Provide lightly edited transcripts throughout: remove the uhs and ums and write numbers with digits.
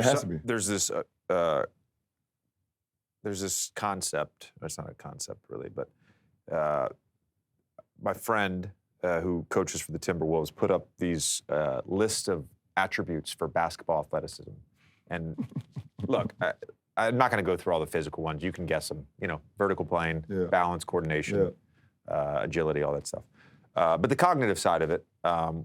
has to be. There's this concept. It's not a concept really, but my friend who coaches for the Timberwolves put up these list of attributes for basketball athleticism. And look, I'm not going to go through all the physical ones. You can guess them. You know, vertical plane, balance, coordination, agility, all that stuff. But the cognitive side of it,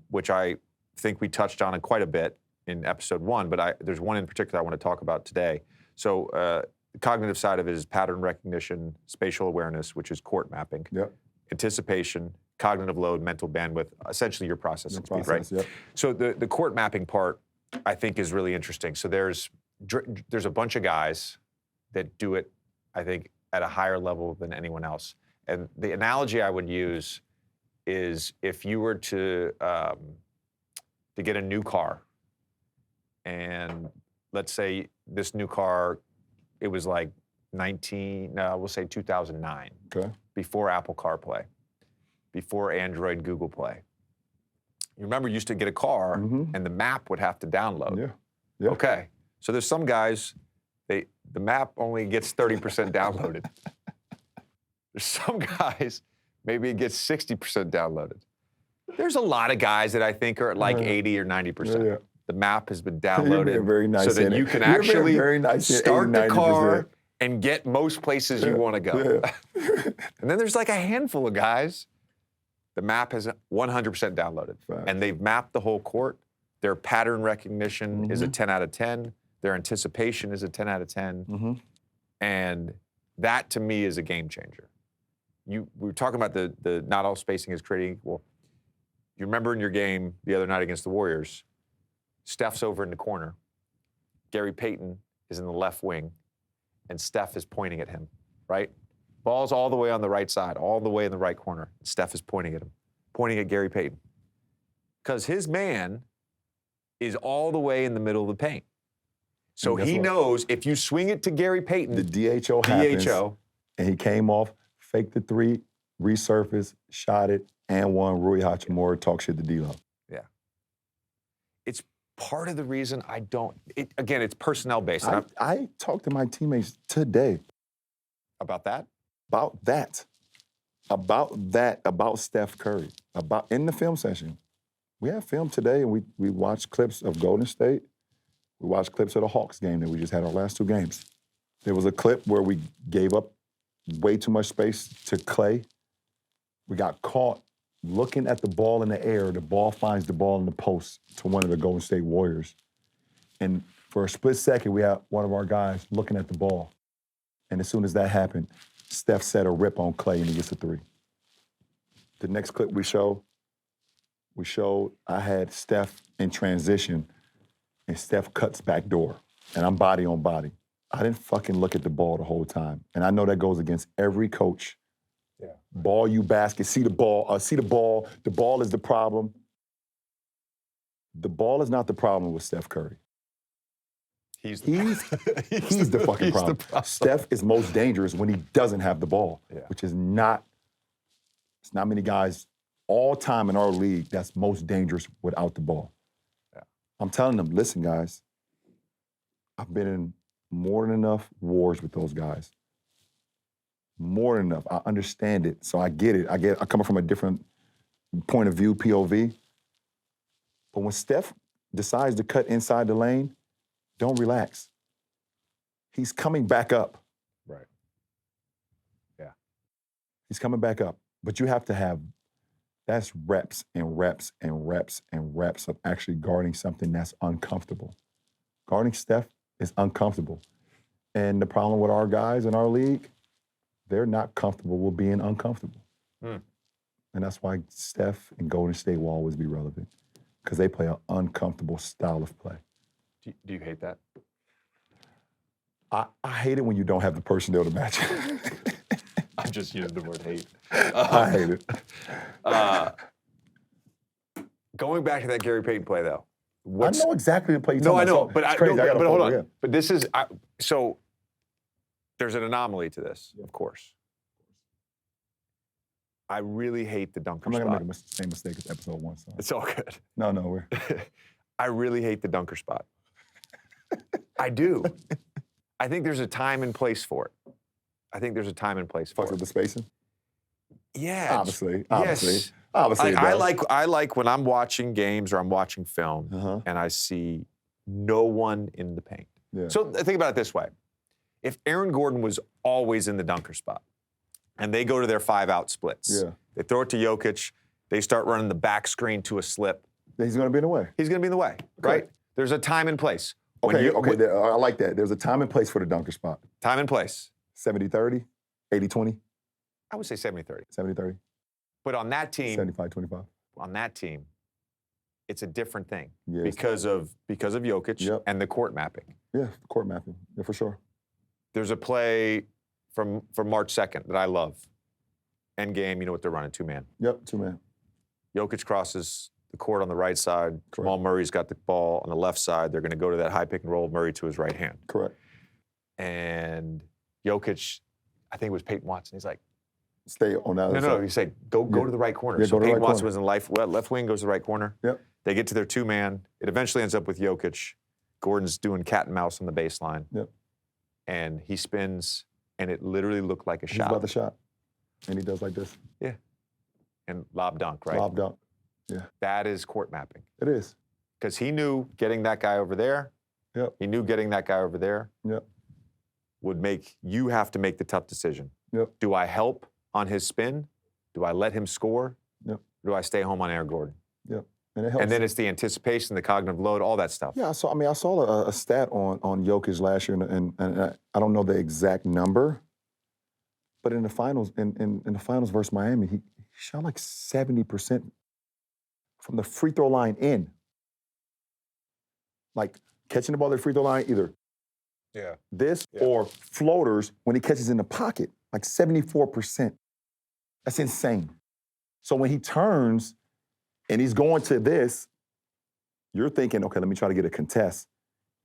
which I think we touched on quite a bit in episode 1, but there's one in particular I want to talk about today. So the cognitive side of it is pattern recognition, spatial awareness, which is court mapping, anticipation, cognitive load, mental bandwidth, essentially your processing speed, right? Yep. So the court mapping part, I think, is really interesting. So there's a bunch of guys that do it, I think, at a higher level than anyone else. And the analogy I would use is if you were to get a new car, and let's say this new car, it was like we'll say 2009, before Apple CarPlay, before Android Google Play. You remember you used to get a car and the map would have to download. Yeah. Okay, so there's some guys, the map only gets 30% downloaded. There's some guys, maybe it gets 60% downloaded. There's a lot of guys that I think are at like 80 or 90%. Yeah. The map has been downloaded very nice so that you can actually start the car and get most places you want to go. And then there's like a handful of guys, the map has 100% downloaded. And they've mapped the whole court. Their pattern recognition is a 10 out of 10. Their anticipation is a 10 out of 10. And that, to me, is a game changer. We were talking about the not all spacing is created equal. You remember in your game the other night against the Warriors, Steph's over in the corner. Gary Payton is in the left wing, and Steph is pointing at him, right? Ball's all the way on the right side, all the way in the right corner. Steph is pointing at him, pointing at Gary Payton. Because his man is all the way in the middle of the paint. So he knows if you swing it to Gary Payton, the DHO happens, and he came off, faked the three, resurfaced, shot it, and won. Rui Hachimura talk shit to D-Lo. Yeah. It's part of the reason I don't, again, it's personnel based. I talked to my teammates today. About that? About Steph Curry, in the film session. We have film today, and we watched clips of Golden State. We watched clips of the Hawks game that we just had our last 2 games. There was a clip where we gave up way too much space to Clay. We got caught looking at the ball in the air. The ball finds the ball in the post to one of the Golden State Warriors. And for a split second, we had one of our guys looking at the ball. And as soon as that happened, Steph set a rip on Clay and he gets a 3. The next clip we showed I had Steph in transition and Steph cuts back door and I'm body on body. I didn't fucking look at the ball the whole time. And I know that goes against every coach. Yeah. Ball, you basket, see the ball, the ball is the problem. The ball is not the problem with Steph Curry. He's the fucking problem. Steph is most dangerous when he doesn't have the ball, which is not, it's not many guys all time in our league that's most dangerous without the ball. Yeah. I'm telling them, listen, guys, I've been in more than enough wars with those guys. More than enough. I understand it, so I get it. I come from a different point of view, POV. But when Steph decides to cut inside the lane, don't relax. He's coming back up. Right. Yeah. He's coming back up. But you have to have, that's reps and reps and reps and reps of actually guarding something that's uncomfortable. Guarding Steph is uncomfortable. And the problem with our guys in our league, they're not comfortable with being uncomfortable. And that's why Steph and Golden State will always be relevant, because they play an uncomfortable style of play. Do you hate that? I hate it when you don't have the personnel to match it. I'm just using the word hate. I hate it. Going back to that Gary Payton play, though. I know exactly the play you're No, I talking know, about. but, It's crazy. but hold on. Yeah. But this is, so there's an anomaly to this, of course. I really hate the dunker spot. I'm not going to make the same mistake as episode 1. So. It's all good. No, we're... I really hate the dunker spot. I do. I think there's a time and place for it. I think there's a time and place for Fucks it. with the spacing? Yeah. Obviously. Yes. Obviously, I like when I'm watching games or I'm watching film and I see no one in the paint. Yeah. So think about it this way. If Aaron Gordon was always in the dunker spot and they go to their 5-out splits, they throw it to Jokic, they start running the back screen to a slip. He's going to be in the way. He's going to be in the way, right? There's a time and place. I like that. There's a time and place for the dunker spot. Time and place. 70-30, 80-20. I would say 70-30. 70-30. But on that team, 75-25. On that team, it's a different thing because of Jokic and the court mapping. Yeah, court mapping. Yeah, for sure. There's a play from March 2nd that I love. End game, you know what they're running, 2-man. Yep, 2-man. Jokic crosses the court on the right side. Correct. Jamal Murray's got the ball on the left side. They're going to go to that high pick and roll, Murray to his right hand. Correct. And Jokic, I think it was Peyton Watson. He's like, stay on that other side. No, he said, go to the right corner. Yeah, so Peyton right Watson corner. was in left wing, goes to the right corner. Yep. They get to their 2-man. It eventually ends up with Jokic. Gordon's doing cat and mouse on the baseline. Yep. And he spins, and it literally looked like a shot. He's about the shot. And he does like this. Yeah. And lob dunk, right? Lob dunk. Yeah. That is court mapping. It is. Because he knew getting that guy over there, he knew getting that guy over there would make you have to make the tough decision. Yep. Do I help on his spin? Do I let him score? Yep. Or do I stay home on Aaron Gordon? Yep. And it helps. And then it's the anticipation, the cognitive load, all that stuff. Yeah, I saw a stat on Jokic last year, and I don't know the exact number, but in the finals, in the finals versus Miami, he shot like 70% from the free throw line in. Like catching the ball at the free throw line, either this or floaters when he catches in the pocket, like 74%. That's insane. So when he turns and he's going to this, you're thinking, okay, let me try to get a contest.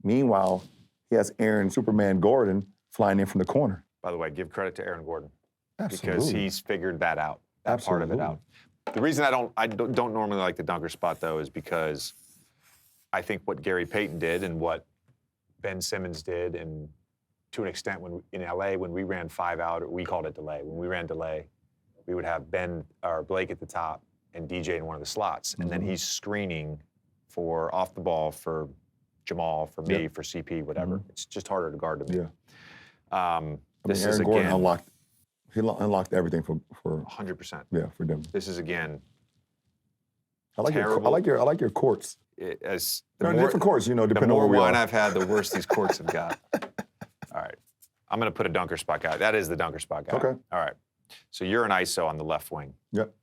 Meanwhile, he has Aaron Superman Gordon flying in from the corner. By the way, give credit to Aaron Gordon. Absolutely. Because he's figured that out, that part of it out. The reason I don't normally like the dunker spot, though, is because I think what Gary Payton did and what Ben Simmons did, and to an extent in LA, when we ran 5-out, or we called it delay. When we ran delay, we would have Ben or Blake at the top and DJ in one of the slots. And then he's screening for off the ball for Jamal, for me, for CP, whatever. It's just harder to guard to me. Yeah. This Aaron is Gordon again, unlocked everything for 100%. Yeah, for them. This is again. I like your courts. As There are different courts, depending on where we are. The more wine I've had, the worse these courts have got. All right. I'm going to put a dunker spot guy. That is the dunker spot guy. Okay. All right. So you're an ISO on the left wing. Yep.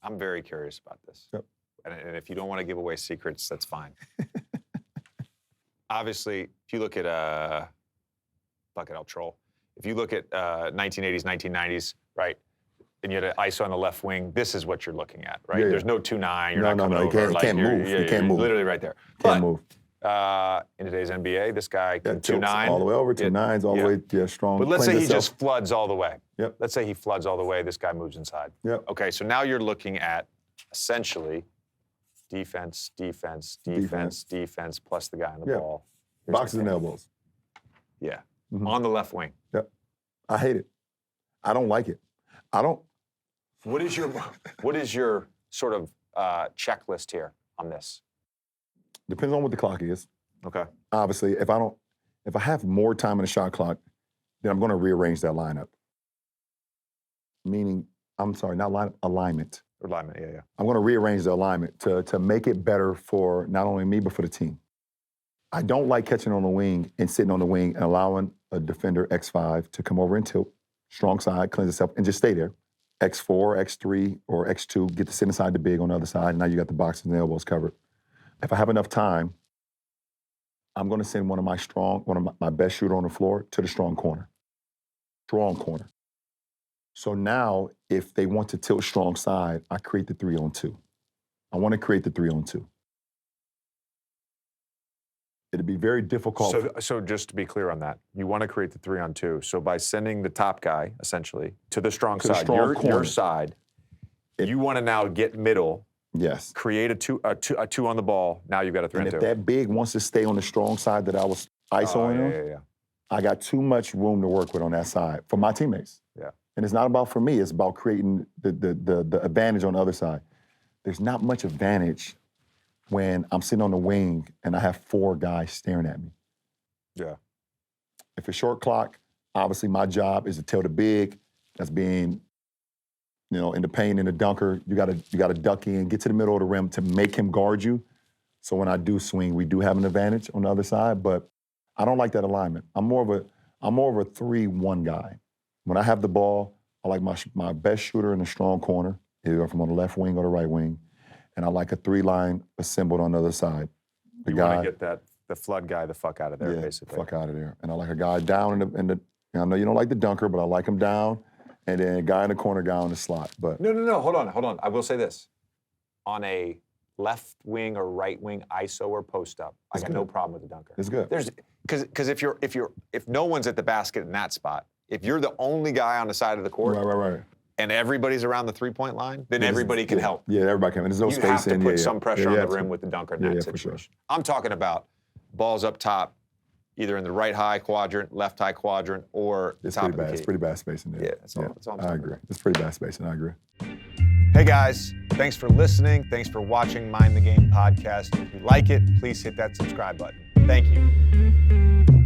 I'm very curious about this. Yep. And if you don't want to give away secrets, that's fine. Obviously, if you look at fuck it, I'll troll. If you look at 1980s, 1990s, right, and you had an ISO on the left wing, this is what you're looking at, right? Yeah. There's no 2-9. You're not coming over. You can't move. You can't move. Literally right there. Can't move. In today's NBA, this guy can tilts 2-9. all the way over, 2-9s, all the way, strong. But let's say he just floods all the way. Yep. Let's say he floods all the way. This guy moves inside. Yep. Okay, so now you're looking at essentially defense, plus the guy on the ball. Here's boxes and elbows. Yeah. On the left wing. Yep. I hate it. I don't like it. I don't. What is your sort of checklist here on this? Depends on what the clock is. Okay. Obviously, if I have more time in the shot clock, then I'm going to rearrange that lineup. Meaning, I'm sorry, not alignment. Alignment, yeah. I'm going to rearrange the alignment to make it better for not only me, but for the team. I don't like catching on the wing and sitting on the wing and allowing a defender X5 to come over and tilt, strong side, cleanse itself, and just stay there. X4, X3, or X2, get to sit inside the big on the other side, and now you got the boxes and the elbows covered. If I have enough time, I'm going to send one of my best shooter on the floor to the strong corner. Strong corner. So now, if they want to tilt strong side, I create the 3-on-2. I want to create the 3-on-2. It'd be very difficult. So just to be clear on that, you want to create the 3-on-2. So by sending the top guy, essentially, to the strong side, your side, you want to now get middle Yes. Create a two on the ball. Now you've got a 3 and on 2. if that big wants to stay on the strong side that I was ISOing him, yeah. I got too much room to work with on that side for my teammates. Yeah. And it's not about for me, it's about creating the advantage on the other side. There's not much advantage when I'm sitting on the wing and I have 4 guys staring at me. Yeah. If it's short clock, obviously my job is to tell the big that's being, in the paint in the dunker, you gotta duck in, get to the middle of the rim to make him guard you. So when I do swing, we do have an advantage on the other side, but I don't like that alignment. I'm more of a 3-1 guy. When I have the ball, I like my best shooter in the strong corner, either from on the left wing or the right wing, and I like a 3-line assembled on the other side. You want to get the flood guy the fuck out of there, basically. Fuck out of there. And I like a guy down in the I know you don't like the dunker, but I like him down, and then a guy in the corner, guy on the slot. But No. Hold on. I will say this. On a left wing or right wing ISO or post up, I got no problem with the dunker. It's good. Because if no one's at the basket in that spot, if you're the only guy on the side of the court, right. and everybody's around the 3-point line, then everybody can help. Yeah, everybody can. There's no space in. You have to put some pressure on the rim with the dunker in that situation. For sure. I'm talking about balls up top, either in the right high quadrant, left high quadrant, or the top of the key. It's pretty bad spacing there. Yeah, that's all I'm I agree. It's pretty bad spacing. I agree. Hey guys, thanks for listening. Thanks for watching Mind the Game podcast. If you like it, please hit that subscribe button. Thank you.